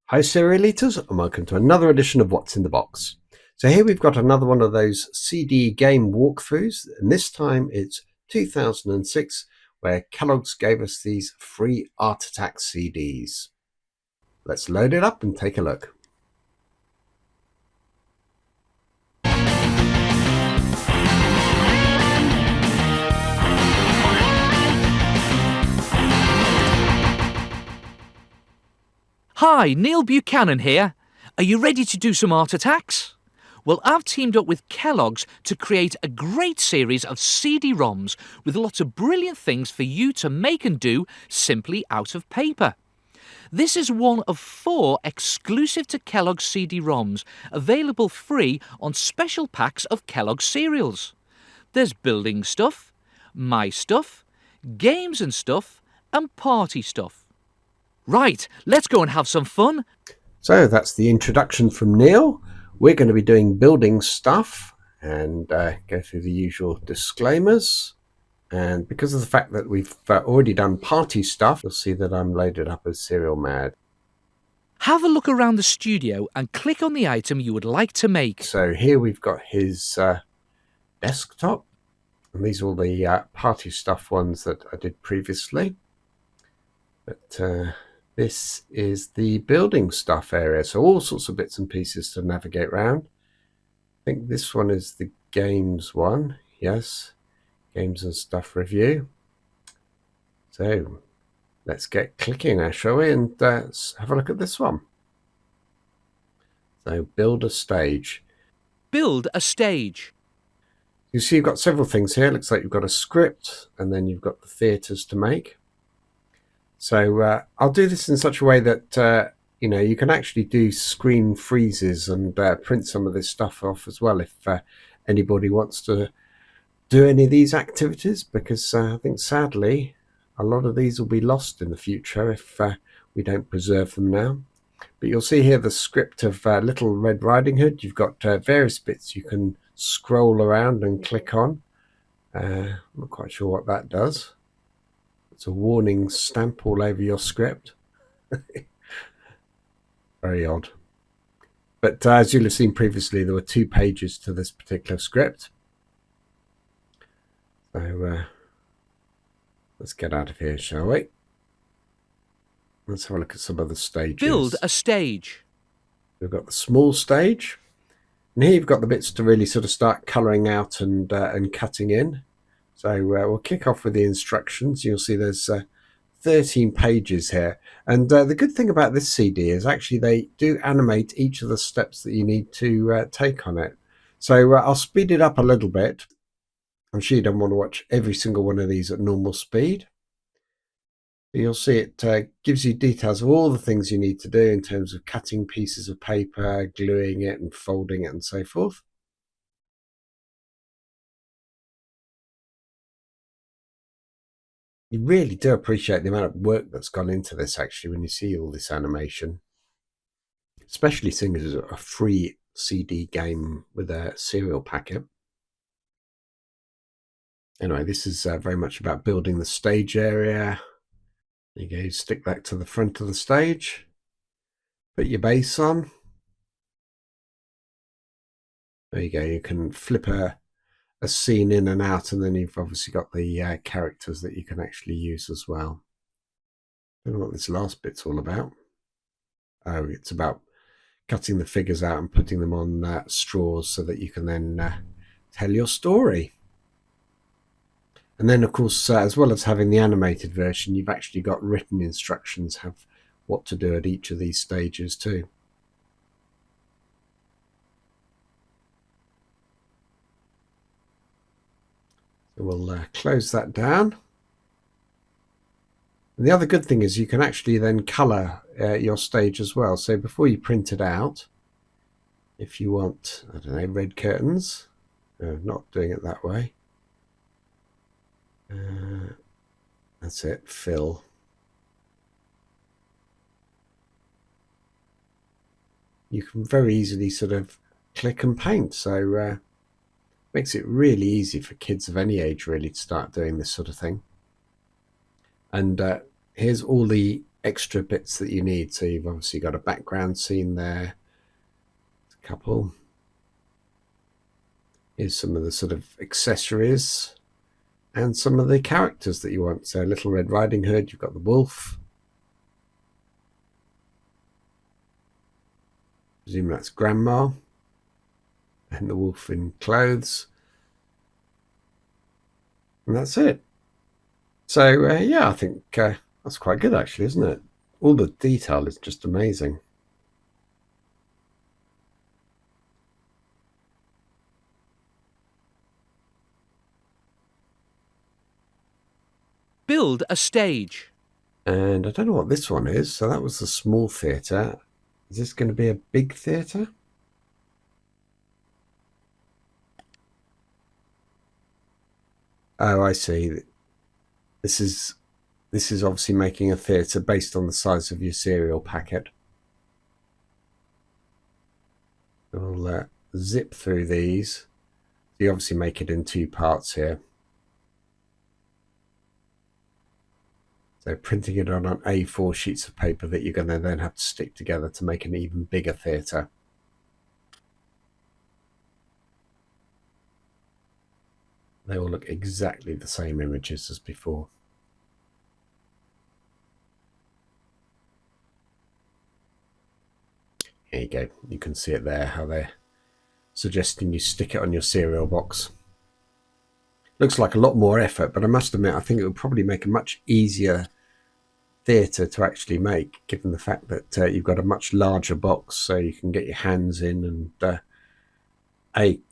Hi cereal eaters, and welcome to another edition of What's in the Box. So here we've got another one of those CD game walkthroughs, and this time it's 2006, where Kellogg's gave us these free Art Attack CDs. Let's load it up and take a look. Hi, Neil Buchanan here. Are you ready to do some art attacks? Well, I've teamed up with Kellogg's to create a great series of CD-ROMs with lots of brilliant things for you to make and do simply out of paper. This is one of 4 exclusive to Kellogg's CD-ROMs available free on special packs of Kellogg's cereals. There's building stuff, my stuff, games and stuff, and party stuff. Right, let's go and have some fun. So that's the introduction from Neil. We're going to be doing building stuff and go through the usual disclaimers. And because of the fact that we've already done party stuff, you'll see that I'm loaded up as Cereal Mad. Have a look around the studio and click on the item you would like to make. So here we've got his desktop. And these are all the party stuff ones that I did previously. But this is the building stuff area, so all sorts of bits and pieces to navigate around. I think this one is the games one. Yes, games and stuff review. So let's get clicking now, shall we? And let's have a look at this one. So build a stage. Build a stage. You see you've got several things here. It looks like you've got a script, and then you've got the theatres to make. So I'll do this in such a way that you can actually do screen freezes and print some of this stuff off as well if anybody wants to do any of these activities, because I think sadly a lot of these will be lost in the future if we don't preserve them now. But you'll see here the script of Little Red Riding Hood. You've got various bits you can scroll around and click on. I'm not quite sure what that does. It's a warning stamp all over your script. Very odd. But as you'll have seen previously, there were 2 pages to this particular script. So let's get out of here, shall we? Let's have a look at some of the stages. Build a stage. We've got the small stage. And here you've got the bits to really sort of start colouring out and cutting in. So we'll kick off with the instructions. You'll see there's 13 pages here. And the good thing about this CD is actually they do animate each of the steps that you need to take on it. So I'll speed it up a little bit. I'm sure you don't want to watch every single one of these at normal speed. You'll see it gives you details of all the things you need to do in terms of cutting pieces of paper, gluing it and folding it and so forth. You really do appreciate the amount of work that's gone into this, actually, when you see all this animation. Especially seeing as a free CD game with a cereal packet. Anyway, this is very much about building the stage area. There you go, stick that to the front of the stage. Put your base on. There you go, you can flip a scene in and out, and then you've obviously got the characters that you can actually use as well. I don't know what this last bit's all about. Oh, it's about cutting the figures out and putting them on straws so that you can then tell your story. And then, of course, as well as having the animated version, you've actually got written instructions of what to do at each of these stages too. So we'll close that down. And the other good thing is you can actually then colour your stage as well. So before you print it out, if you want, I don't know, red curtains, not doing it that way. That's it, fill. You can very easily sort of click and paint. So makes it really easy for kids of any age really to start doing this sort of thing. And here's all the extra bits that you need. So you've obviously got a background scene there, a couple. Here's some of the sort of accessories and some of the characters that you want. So Little Red Riding Hood, you've got the wolf. I presume that's Grandma. And the wolf in clothes. And that's it. So, yeah, I think that's quite good, actually, isn't it? All the detail is just amazing. Build a stage. And I don't know what this one is. So that was the small theatre. Is this going to be a big theatre? Oh, I see. This is obviously making a theatre based on the size of your cereal packet. We'll zip through these. You obviously make it in 2 parts here. So printing it on A4 sheets of paper that you're going to then have to stick together to make an even bigger theatre. They all look exactly the same images as before. Here you go. You can see it there, how they're suggesting you stick it on your cereal box. Looks like a lot more effort, but I must admit, I think it would probably make a much easier theatre to actually make, given the fact that you've got a much larger box, so you can get your hands in and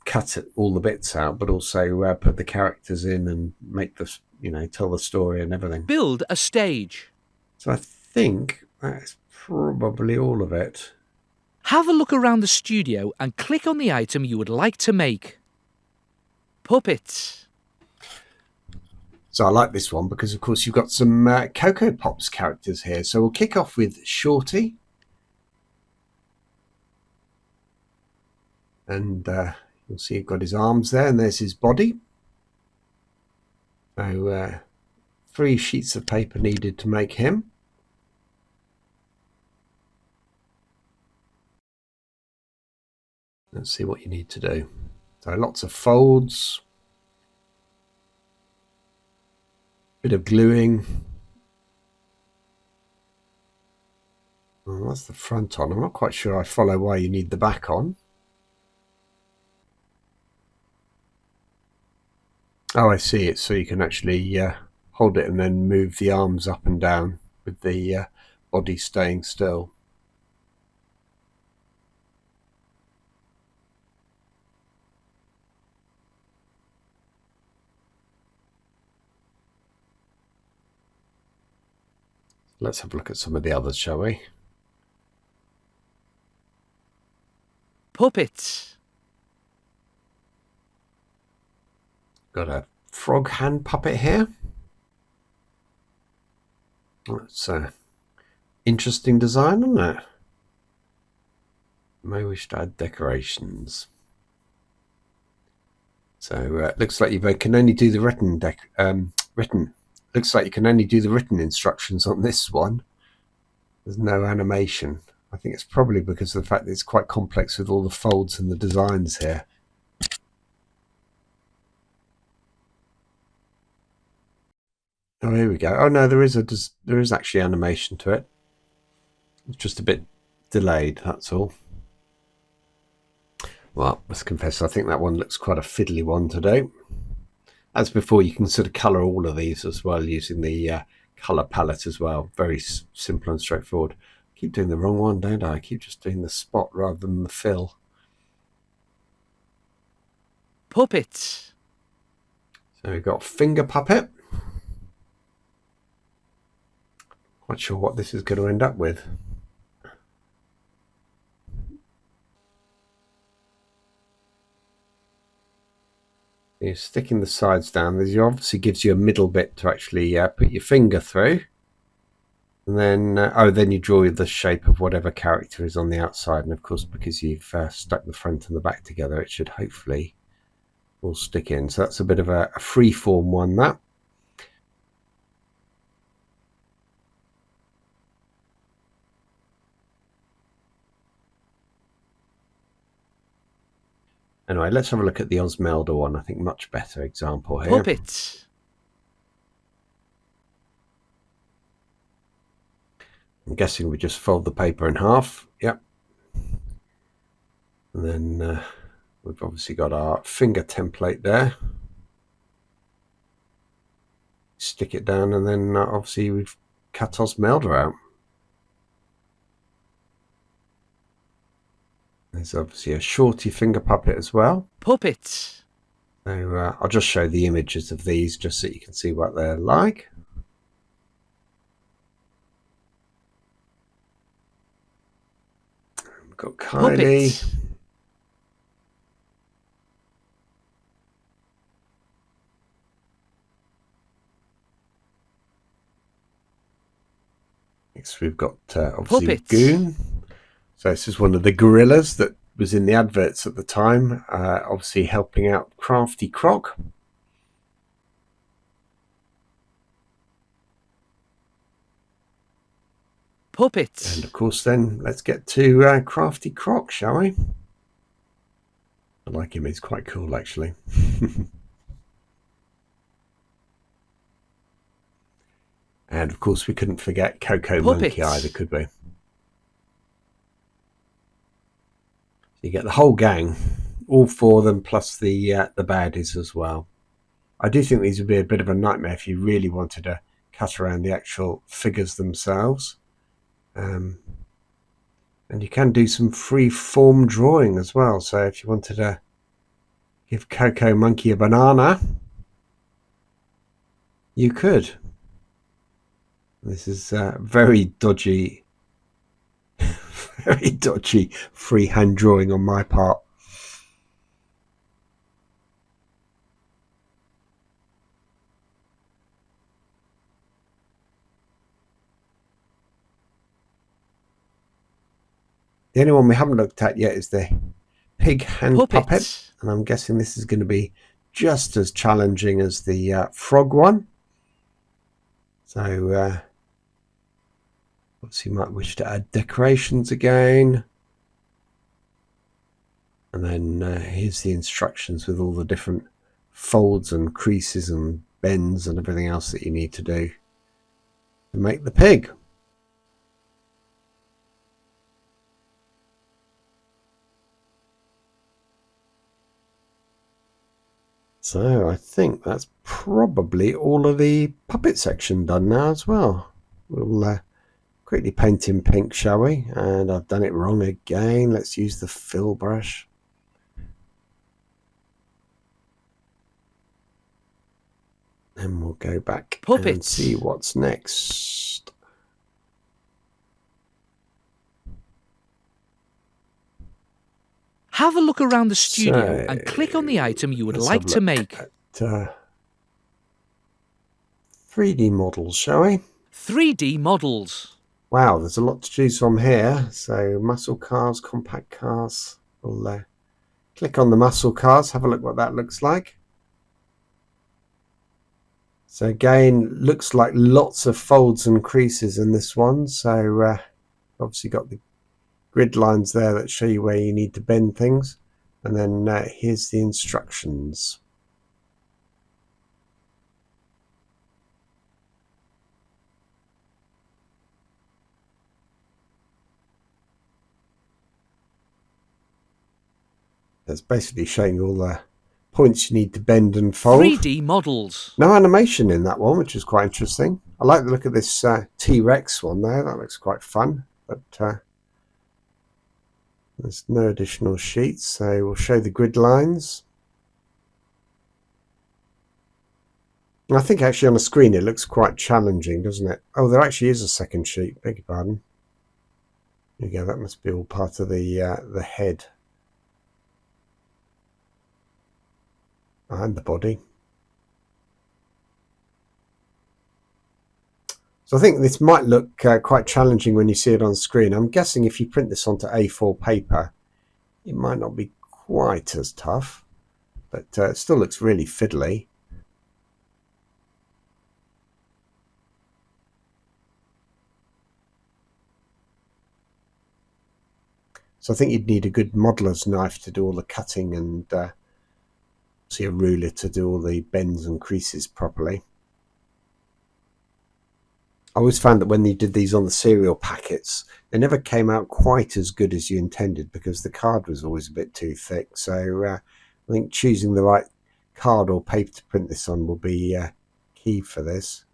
cut all the bits out, but also put the characters in and make the, tell the story and everything. Build a stage. So I think that's probably all of it. Have a look around the studio and click on the item you would like to make. Puppets. So I like this one because, of course, you've got some Coco Pops characters here. So we'll kick off with Shorty. And you'll see he's got his arms there, and there's his body. So 3 sheets of paper needed to make him. Let's see what you need to do. So lots of folds. Bit of gluing. Well, that's the front on. I'm not quite sure I follow why you need the back on. Oh, I see it. So you can actually hold it and then move the arms up and down with the body staying still. Let's have a look at some of the others, shall we? Puppets. Got a frog hand puppet here. That's an interesting design, isn't it? May wish to add decorations. So it looks like you can only do the written. Looks like you can only do the written instructions on this one. There's no animation. I think it's probably because of the fact that it's quite complex with all the folds and the designs here. Oh, here we go. Oh no, there is actually animation to it. It's just a bit delayed, that's all. Well, let's confess, I think that one looks quite a fiddly one to do. As before, you can sort of colour all of these as well using the colour palette as well. Very simple and straightforward. I keep doing the wrong one, don't I? I keep just doing the spot rather than the fill. Puppets. So we've got finger puppet. Quite sure what this is going to end up with. You're sticking the sides down. This obviously gives you a middle bit to actually put your finger through. And then, then you draw the shape of whatever character is on the outside. And of course, because you've stuck the front and the back together, it should hopefully all stick in. So that's a bit of a free-form one, that. Anyway, let's have a look at the Osmelda one. I think much better example here. Puppets. I'm guessing we just fold the paper in half. Yep. And then we've obviously got our finger template there. Stick it down, and then obviously we've cut Osmelda out. There's obviously a shorty finger puppet as well. Puppets. So I'll just show the images of these just so you can see what they're like. We've got Kylie. Puppets. Next we've got obviously Puppets. Goon. So this is one of the gorillas that was in the adverts at the time, obviously helping out Crafty Croc. Puppets. And of course then let's get to Crafty Croc, shall we? I like him, he's quite cool actually. And of course we couldn't forget Coco Monkey either, could we? You get the whole gang, all four of them, plus the baddies as well. I do think these would be a bit of a nightmare if you really wanted to cut around the actual figures themselves. And you can do some free form drawing as well. So if you wanted to give Coco Monkey a banana, you could. This is very dodgy, very dodgy freehand drawing on my part. The only one we haven't looked at yet is the pig hand puppet, and I'm guessing this is going to be just as challenging as the frog one. So obviously you might wish to add decorations again. And then here's the instructions with all the different folds and creases and bends and everything else that you need to do to make the pig. So I think that's probably all of the puppet section done now as well. We'll quickly paint in pink, shall we? And I've done it wrong again. Let's use the fill brush. And we'll go back and see what's next. Have a look around the studio and click on the item you would like to make. At, 3D models, shall we? 3D models. Wow, there's a lot to choose from here. So muscle cars, compact cars. We'll click on the muscle cars, have a look what that looks like. So again, looks like lots of folds and creases in this one. So obviously got the grid lines there that show you where you need to bend things. And then here's the instructions. That's basically showing you all the points you need to bend and fold. 3D models. No animation in that one, which is quite interesting. I like the look of this T-Rex one there. That looks quite fun. But there's no additional sheets, so we'll show the grid lines. And I think actually on the screen it looks quite challenging, doesn't it? Oh, there actually is a second sheet. Beg your pardon. There you go. That must be all part of the head. And the body. So I think this might look quite challenging when you see it on screen. I'm guessing if you print this onto A4 paper, it might not be quite as tough, but it still looks really fiddly. So I think you'd need a good modeller's knife to do all the cutting and see a ruler to do all the bends and creases properly. I always found that when you did these on the cereal packets, they never came out quite as good as you intended because the card was always a bit too thick. So I think choosing the right card or paper to print this on will be key for this.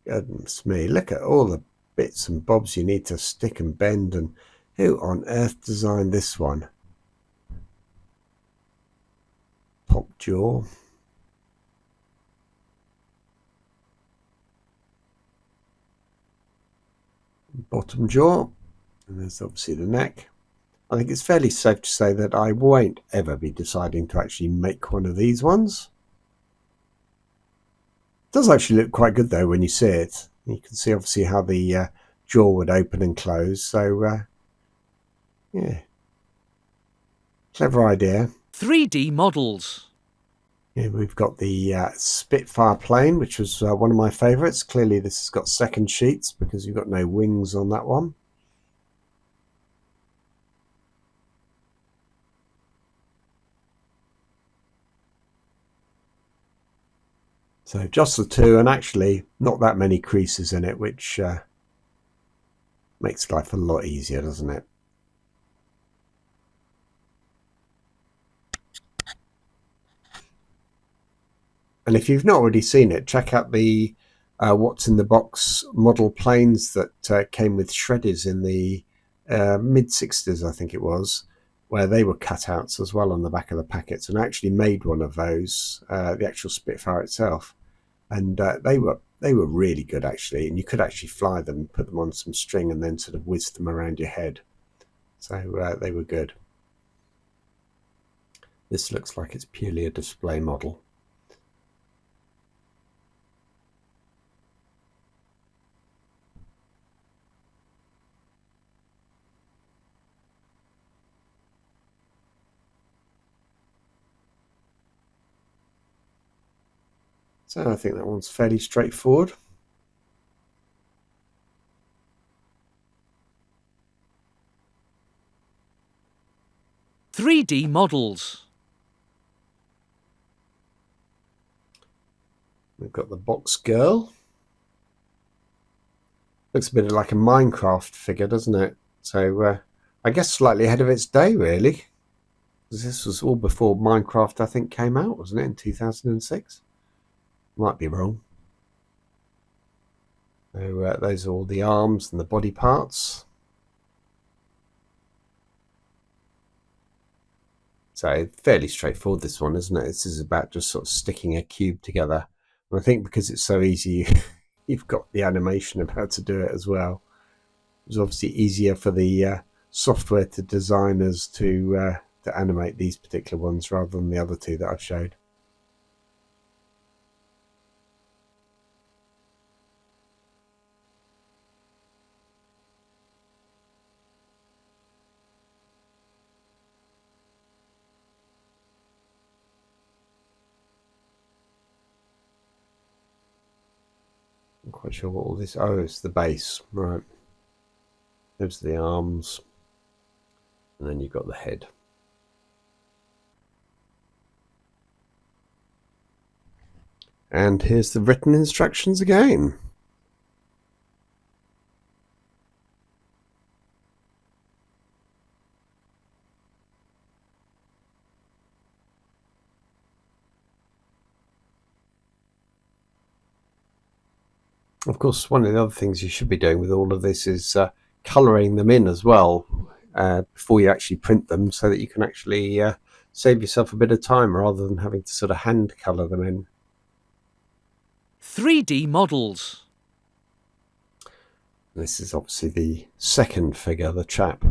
Goodness me, look at all the bits and bobs you need to stick and bend, and who on earth designed this one? Top jaw. Bottom jaw, and there's obviously the neck. I think it's fairly safe to say that I won't ever be deciding to actually make one of these ones. It does actually look quite good though when you see it. You can see obviously how the jaw would open and close, so yeah, clever idea. 3D models. Here we've got the Spitfire plane, which was one of my favourites. Clearly this has got second sheets because you've got no wings on that one. So just the two, and actually not that many creases in it, which makes life a lot easier, doesn't it? And if you've not already seen it, check out the what's in the box model planes that came with shredders in the mid-60s, I think it was, where they were cutouts as well on the back of the packets, and I actually made one of those, the actual Spitfire itself, and they were really good actually, and you could actually fly them, put them on some string, and then sort of whiz them around your head. So they were good. This looks like it's purely a display model. So I think that one's fairly straightforward. "3D models." We've got the box girl. Looks a bit like a Minecraft figure, doesn't it? So I guess slightly ahead of its day, really. Because this was all before Minecraft, I think, came out, wasn't it, in 2006? Might be wrong. So those are all the arms and the body parts. So fairly straightforward, this one, isn't it? This is about just sort of sticking a cube together. And I think because it's so easy, you've got the animation of how to do it as well. It was obviously easier for the software to designers to animate these particular ones rather than the other two that I've showed. I'm quite sure what all this... Oh, it's the base. Right. There's the arms. And then you've got the head. And here's the written instructions again. Of course, one of the other things you should be doing with all of this is colouring them in as well before you actually print them, so that you can actually save yourself a bit of time rather than having to sort of hand colour them in. 3D models. This is obviously the second figure, the chap.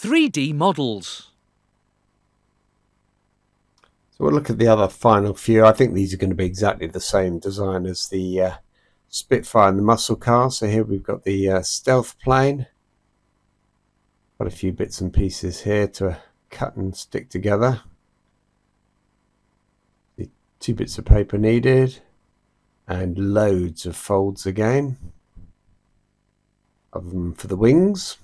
3D models. So we'll look at the other final few. I think these are going to be exactly the same design as the Spitfire and the muscle car. So here we've got the stealth plane. Got a few bits and pieces here to cut and stick together. The 2 bits of paper needed and loads of folds again, other than for the wings.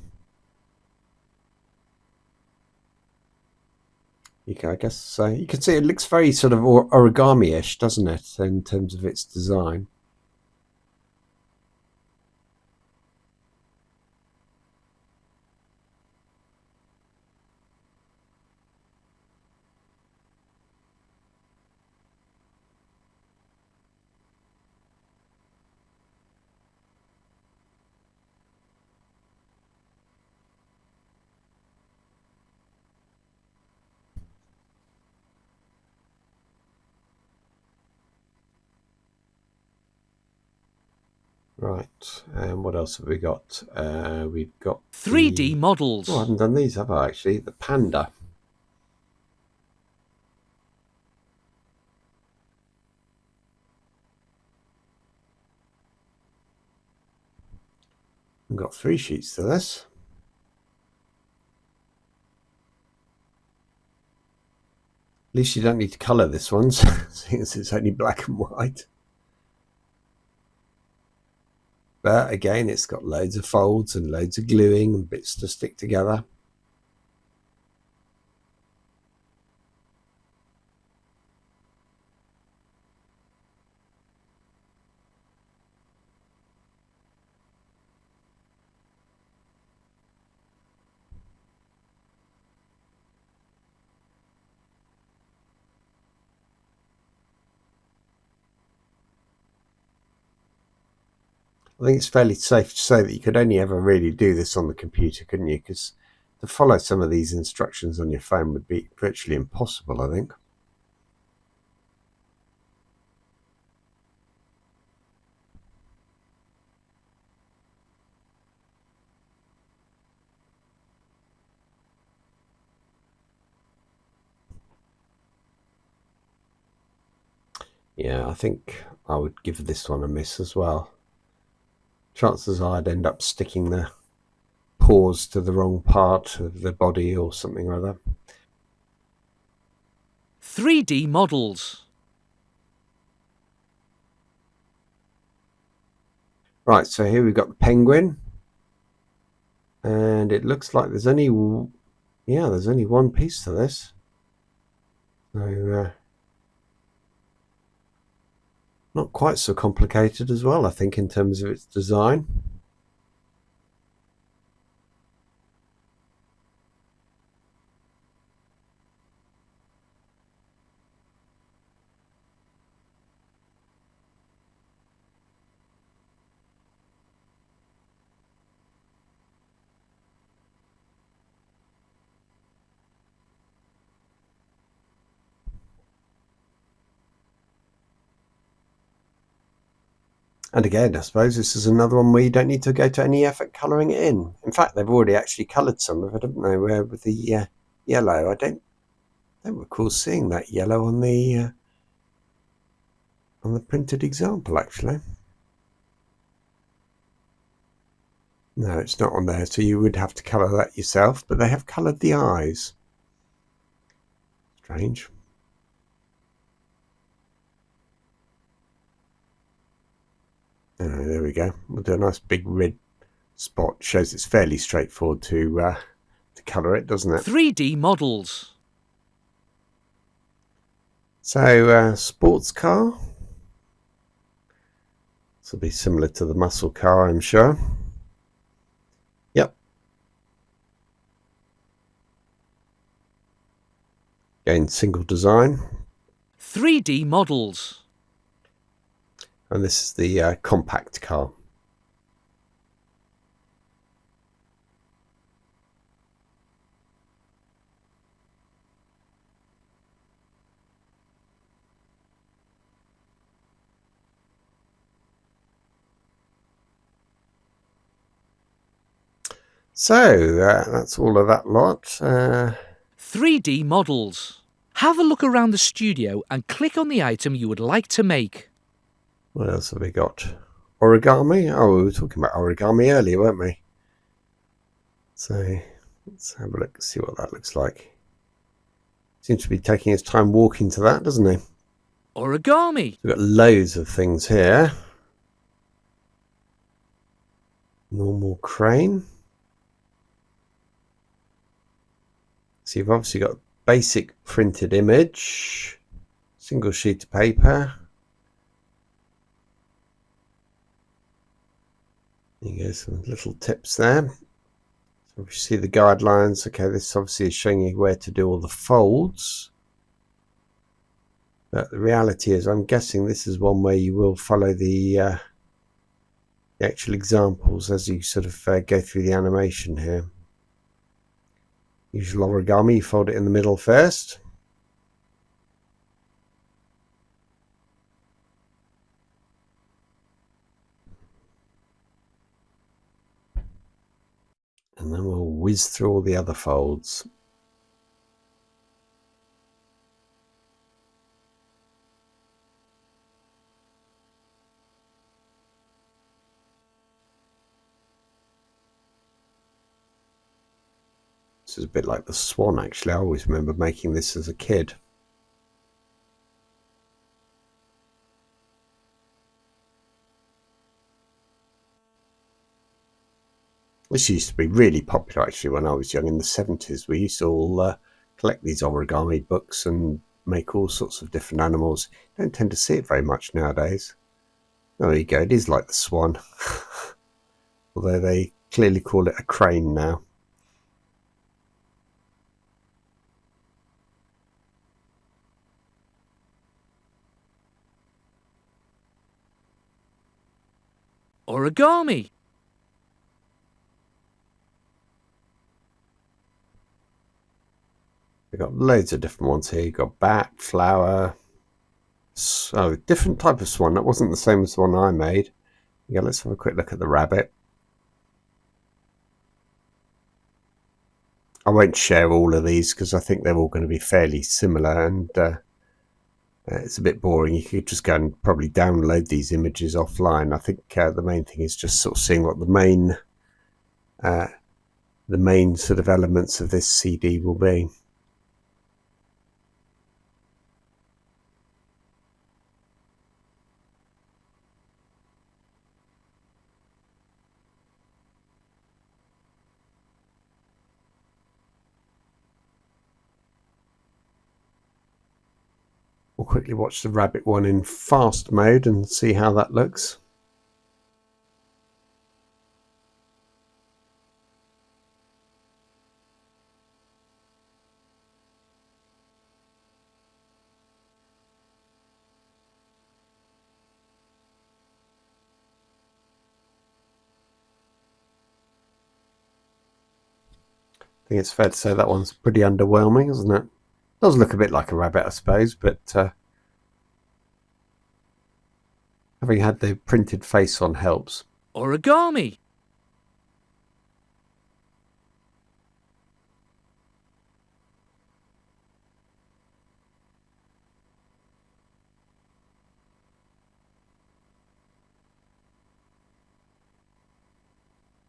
I guess you can see it looks very sort of origami-ish, doesn't it, in terms of its design. Right, and what else have we got? We've got 3D models. Oh, I haven't done these, have I, actually? The panda. We've got 3 sheets to this. At least you don't need to colour this one, since it's only black and white. But again, it's got loads of folds and loads of gluing and bits to stick together. I think it's fairly safe to say that you could only ever really do this on the computer, couldn't you? Because to follow some of these instructions on your phone would be virtually impossible, I think. Yeah, I think I would give this one a miss as well. Chances are I'd end up sticking the paws to the wrong part of the body or something or other. 3D models. Right, so here we've got the penguin. And it looks like there's only one piece to this. So not quite so complicated as well, I think, in terms of its design. And again, I suppose this is another one where you don't need to go to any effort colouring it in. In fact, they've already actually coloured some of it, haven't they? Where with the yellow, I don't recall seeing that yellow on the printed example, actually. No, it's not on there, so you would have to colour that yourself. But they have coloured the eyes. Strange. There we go. We'll do a nice big red spot. Shows it's fairly straightforward to colour it, doesn't it? 3D models. So, sports car. This will be similar to the muscle car, I'm sure. Yep. Again, single design. 3D models. And this is the compact car. So that's all of that lot. 3D models. Have a look around the studio and click on the item you would like to make. What else have we got? Origami. Oh, we were talking about origami earlier, weren't we? So let's have a look, see what that looks like. Seems to be taking his time walking to that, doesn't he? Origami. So we've got loads of things here. Normal crane. So you've obviously got basic printed image, single sheet of paper. There you go, some little tips there. So if you see the guidelines, okay, this obviously is showing you where to do all the folds. But the reality is, I'm guessing this is one where you will follow the actual examples as you sort of go through the animation here. Usual origami, you fold it in the middle first. And then we'll whiz through all the other folds. This is a bit like the swan, actually. I always remember making this as a kid. This used to be really popular, actually, when I was young in the 70s. We used to all collect these origami books and make all sorts of different animals. Don't tend to see it very much nowadays. Oh, there you go. It is like the swan. Although they clearly call it a crane now. Origami. We've got loads of different ones here. You've got bat, flower. Oh, different type of swan. That wasn't the same as the one I made. Yeah, let's have a quick look at the rabbit. I won't share all of these because I think they're all going to be fairly similar, and it's a bit boring. You could just go and probably download these images offline. I think the main thing is just sort of seeing what the main sort of elements of this CD will be. We'll quickly watch the rabbit one in fast mode and see how that looks. I think it's fair to say that one's pretty underwhelming, isn't it? Does look a bit like a rabbit, I suppose, but having had the printed face on helps. Origami.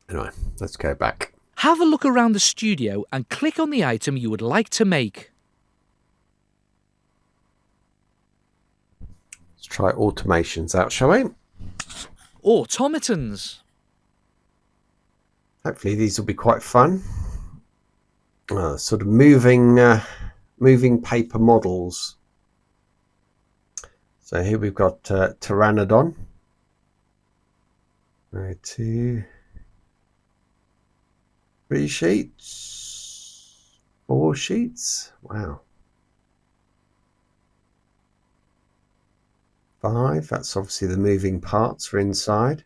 Anyway, let's go back. Have a look around the studio and click on the item you would like to make. Let's try automations out, shall we? Automatons. Hopefully these will be quite fun. Sort of moving paper models. So here we've got Pteranodon. 2, 3 sheets, 4 sheets. Wow. 5. That's obviously the moving parts for inside.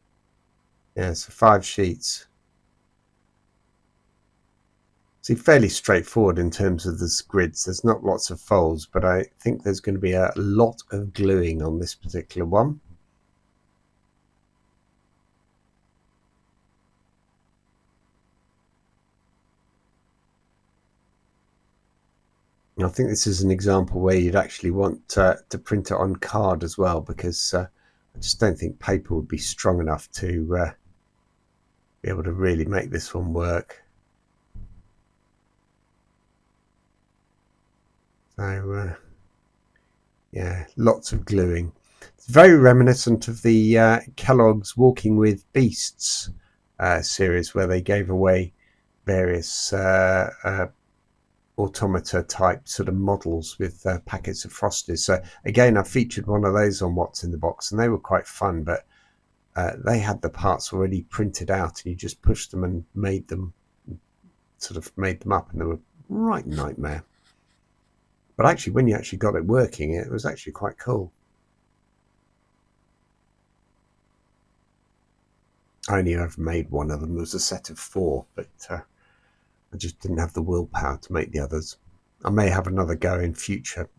Yeah, so 5 sheets. See, fairly straightforward in terms of the grids. There's not lots of folds, but I think there's going to be a lot of gluing on this particular one. I think this is an example where you'd actually want to print it on card as well, because I just don't think paper would be strong enough to be able to really make this one work. So yeah, lots of gluing. It's very reminiscent of the Kellogg's Walking with Beasts series, where they gave away various automata type sort of models with packets of Frosties. So again, I featured one of those on What's in the Box, and they were quite fun, but they had the parts already printed out, and you just pushed them and made them up, and they were right nightmare. But actually, when you actually got it working, it was actually quite cool. I only ever made one of them. There was a set of 4, but I just didn't have the willpower to make the others. I may have another go in future.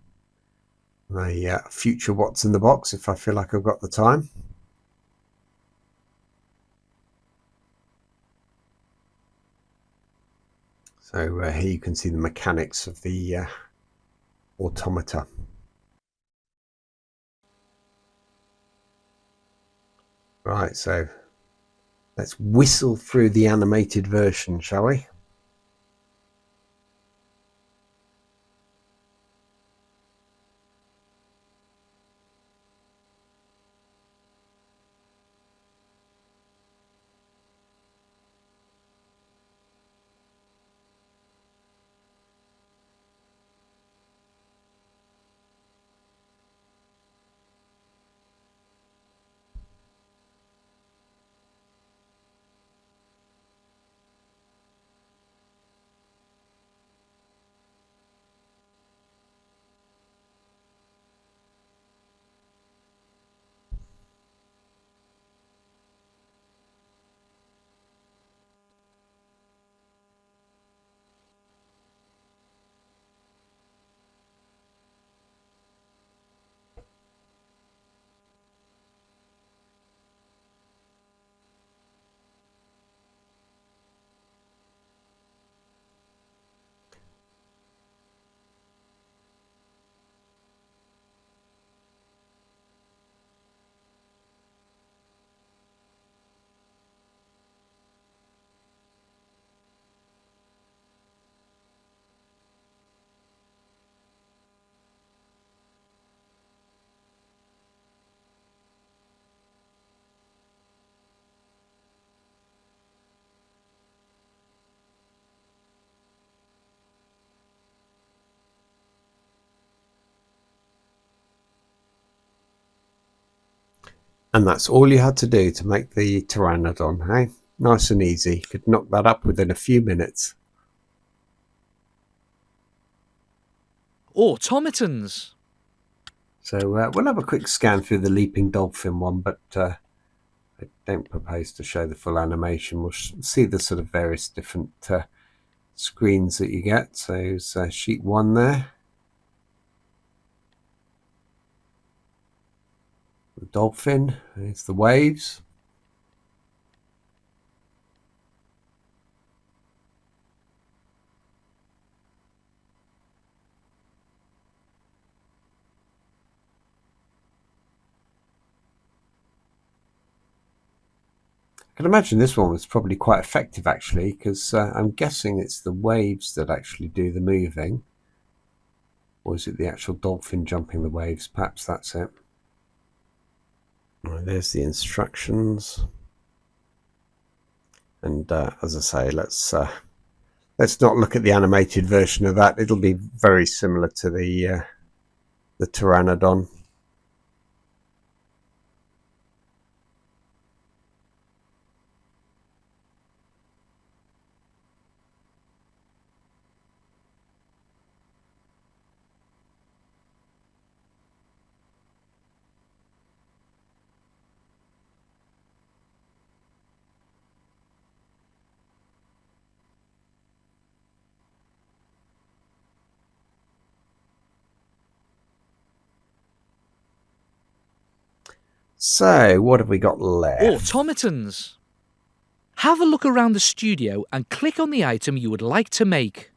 Future What's in the Box, if I feel like I've got the time. So here you can see the mechanics of the automata. Right, so let's whistle through the animated version, shall we? And that's all you had to do to make the Pteranodon, hey? Nice and easy. You could knock that up within a few minutes. Automatons. So we'll have a quick scan through the Leaping Dolphin one, but I don't propose to show the full animation. We'll see the sort of various different screens that you get. So there's sheet 1 there. The dolphin, there's the waves. I can imagine this one was probably quite effective actually, because I'm guessing it's the waves that actually do the moving. Or is it the actual dolphin jumping the waves? Perhaps that's it. Right, there's the instructions. And as I say, let's not look at the animated version of that. It'll be very similar to the Pteranodon. So, what have we got left? Automatons. Have a look around the studio and click on the item you would like to make.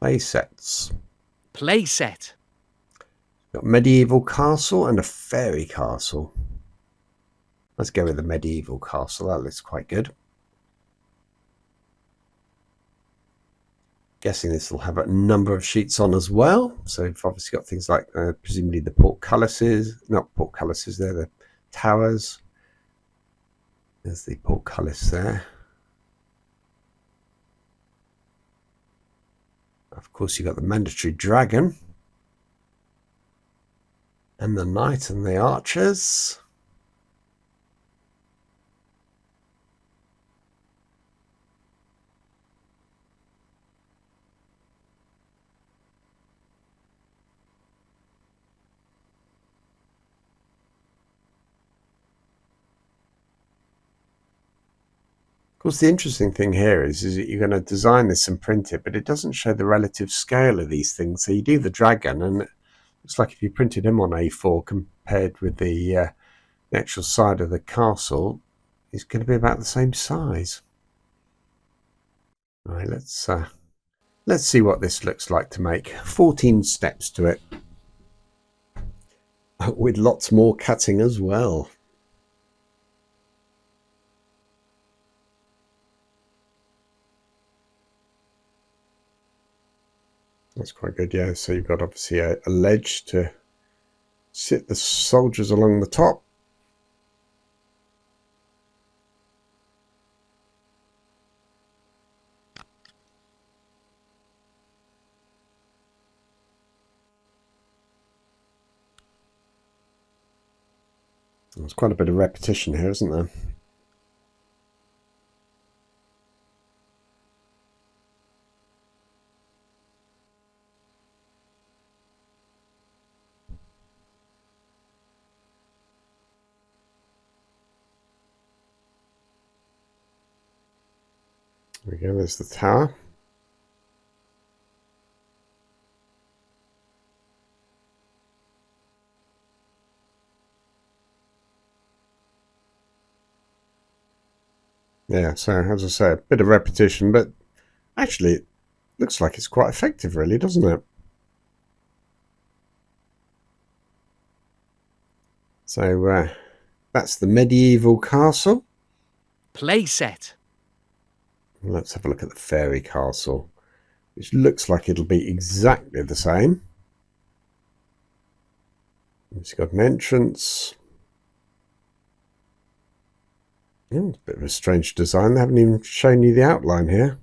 play sets. Playset. Got medieval castle and a fairy castle. Let's go with the medieval castle. That looks quite good. Guessing this will have a number of sheets on as well. So we've obviously got things like presumably the portcullises, not portcullises, they're the towers. There's the portcullis there. Of course, you've got the mandatory dragon and the knight and the archers. Of course, the interesting thing here is that you're going to design this and print it, but it doesn't show the relative scale of these things. So you do the dragon, and it looks like if you printed him on A4 compared with the actual side of the castle, it's going to be about the same size. All right, let's see what this looks like to make. 14 steps to it, with lots more cutting as well. That's quite good, yeah. So you've got obviously a ledge to sit the soldiers along the top. There's quite a bit of repetition here, isn't there? There we go, there's the tower. Yeah, so as I say, a bit of repetition, but actually it looks like it's quite effective, really, doesn't it? So that's the medieval castle. Playset. Let's have a look at the fairy castle, which looks like it'll be exactly the same. It's got an entrance. Oh, it's a bit of a strange design. They haven't even shown you the outline here.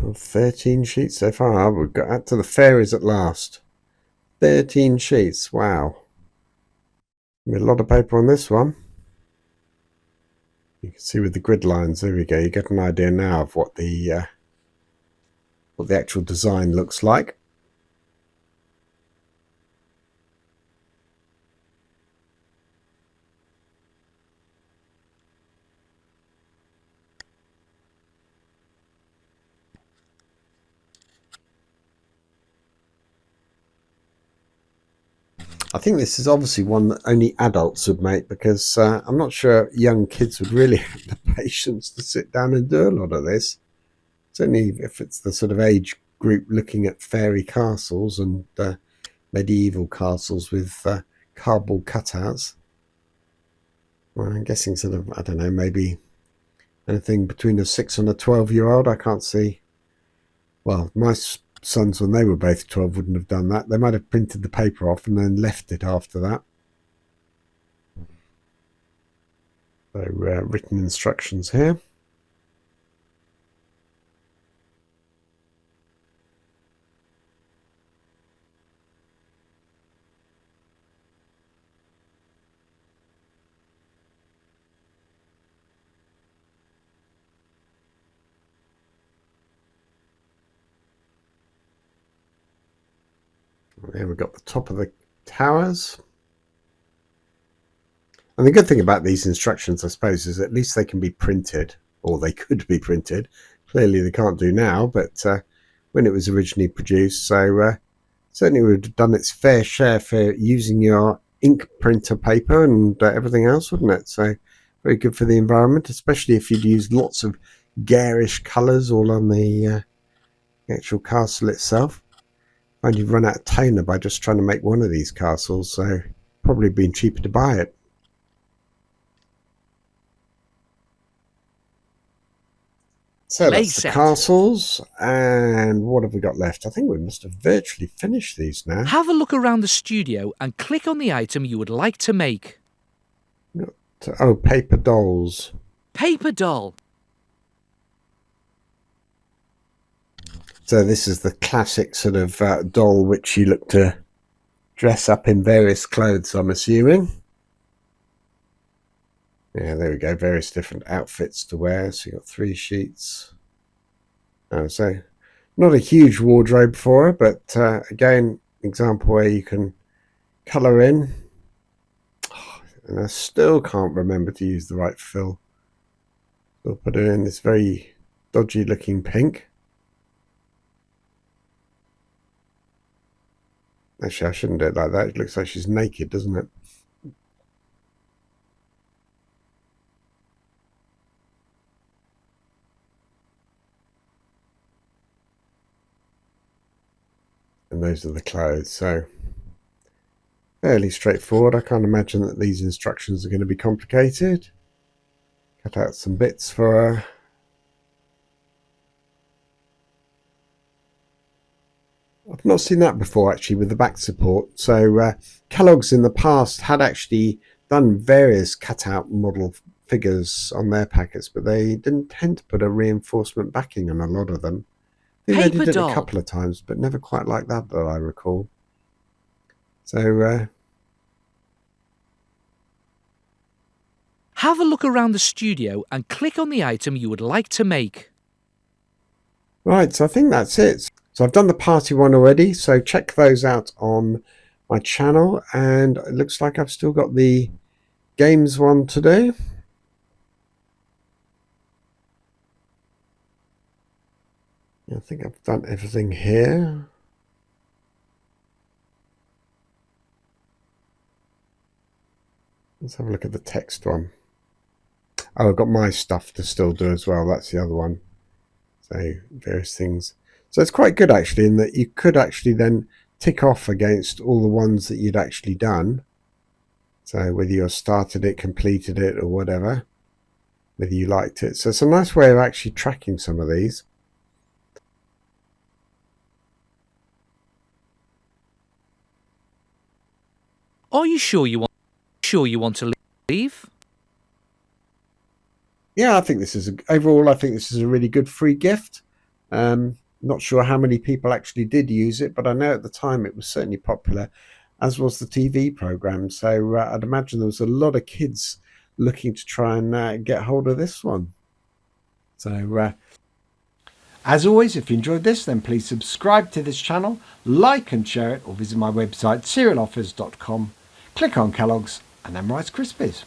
Oh, 13 sheets so far. We've got out to the fairies at last. 13 sheets. Wow. A lot of paper on this one. You can see with the grid lines, there we go. You get an idea now of what the actual design looks like. I think this is obviously one that only adults would make, because I'm not sure young kids would really have the patience to sit down and do a lot of this. Certainly if it's the sort of age group looking at fairy castles and medieval castles with cardboard cutouts. Well, I'm guessing sort of, I don't know, maybe anything between a 6 and a 12-year-old. I can't see. Well, my sons, when they were both 12, wouldn't have done that. They might have printed the paper off and then left it after that. So written instructions here. There we've got the top of the towers. And the good thing about these instructions, I suppose, is at least they can be printed, or they could be printed. Clearly they can't do now, but when it was originally produced, so certainly would have done its fair share for using your ink printer paper and everything else, wouldn't it? So very good for the environment, especially if you'd used lots of garish colours all on the actual castle itself. And you've run out of toner by just trying to make one of these castles, so probably been cheaper to buy it. So that's the castles, and what have we got left? I think we must have virtually finished these now. Have a look around the studio and click on the item you would like to make. Oh, paper dolls. Paper doll. So this is the classic sort of doll which you look to dress up in various clothes, I'm assuming. Yeah, there we go. Various different outfits to wear. So you've got 3 sheets. So not a huge wardrobe for her, but again, example where you can colour in. Oh, and I still can't remember to use the right fill. We'll put her in this very dodgy looking pink. Actually, I shouldn't do it like that. It looks like she's naked, doesn't it? And those are the clothes. So fairly straightforward. I can't imagine that these instructions are going to be complicated. Cut out some bits for her. I've not seen that before actually with the back support. So Kellogg's in the past had actually done various cutout model figures on their packets, but they didn't tend to put a reinforcement backing on a lot of them. I think they did it a couple of times, but never quite like that I recall. So have a look around the studio and click on the item you would like to make. Right, so I think that's it. So I've done the party one already, so check those out on my channel, and it looks like I've still got the games one to do. I think I've done everything here. Let's have a look at the text one. Oh, I've got my stuff to still do as well. That's the other one. So various things. So it's quite good actually in that you could actually then tick off against all the ones that you'd actually done. So whether you started it, completed it, or whatever, whether you liked it. So it's a nice way of actually tracking some of these. Are you sure you want to leave? Yeah, I think this is overall. I think this is a really good free gift. Not sure how many people actually did use it, but I know at the time it was certainly popular, as was the TV program. So I'd imagine there was a lot of kids looking to try and get hold of this one. So as always, if you enjoyed this, then please subscribe to this channel, like and share it, or visit my website cerealoffers.com. Click on Kellogg's and then Rice Krispies.